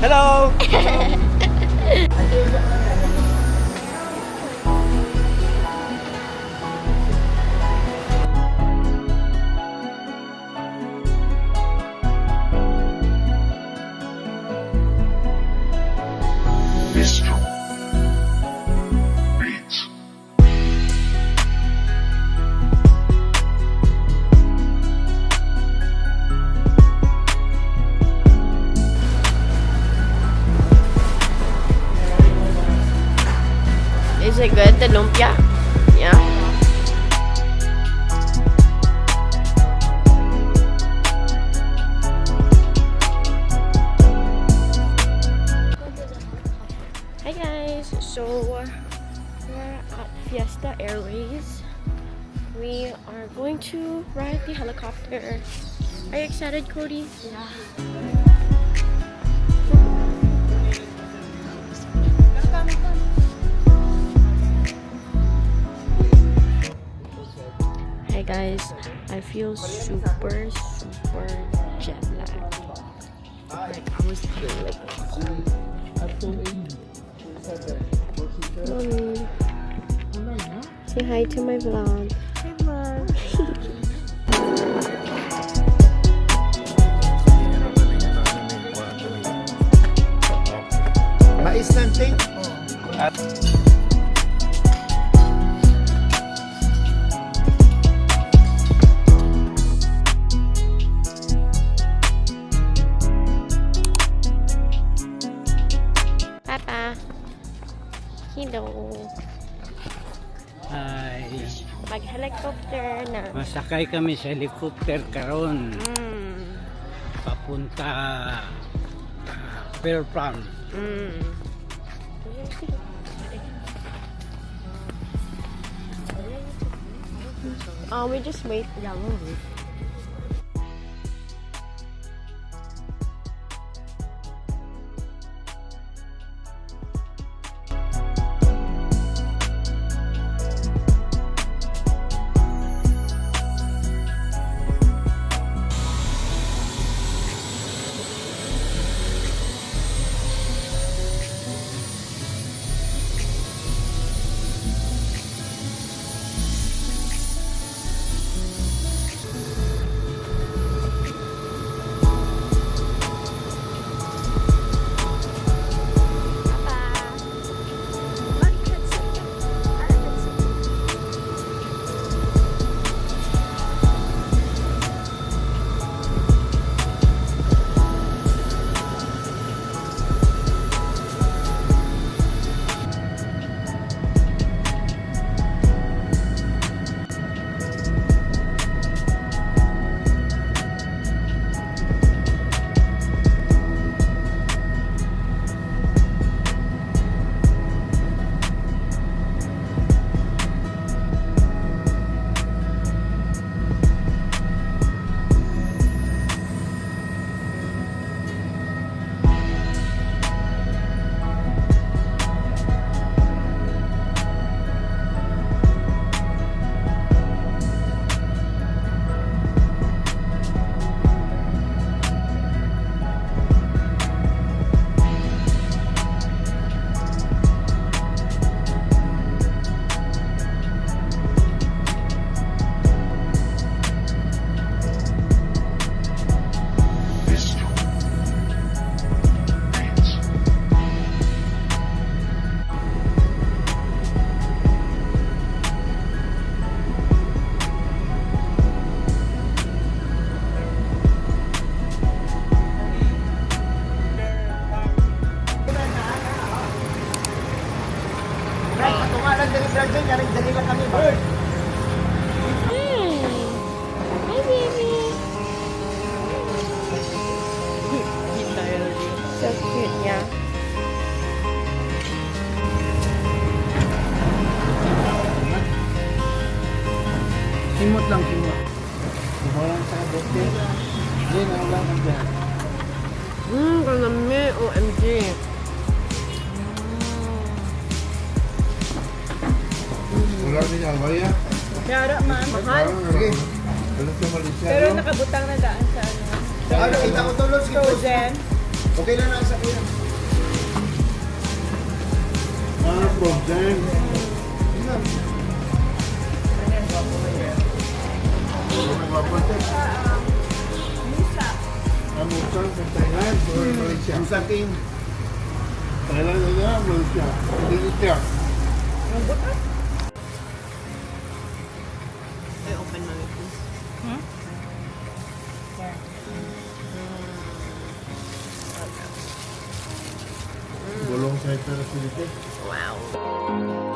Hello! MrBeats. Is it good, the lumpia? Yeah. Hi guys, so we're at Fiesta Airways. We are going to ride the helicopter. Are you excited, Cody? Yeah. Hey guys, I feel super jet lagged. Like I was feeling like Mommy, say hi to my vlog. Hi vlog. Mais nanting? Papa. Hello. Ay, Mag-helicopter na. masakay kami sa helicopter karon Mm. papunta Pearl Farm. Mm. We just wait. Yeah, we'll wait. Dali lang kami ba? Hi, baby. So cute, yeah. Simot lang, simot. Walang sa bote. Hindi na lang nandiyan. Kanami. OMG. Wala din ang waya. Kaya man. Mahal. Sige. Alam ko Malaysia. Pero nakabutang na daan sa ano. Ano, kita ko tulog. Frozen. Okay na sa kuya. Problem. Musa sa Thailand or Malaysia? Musa team. Thailand na Malaysia. Indonesia. I open my please. Bolong sa ito na silite. Wow.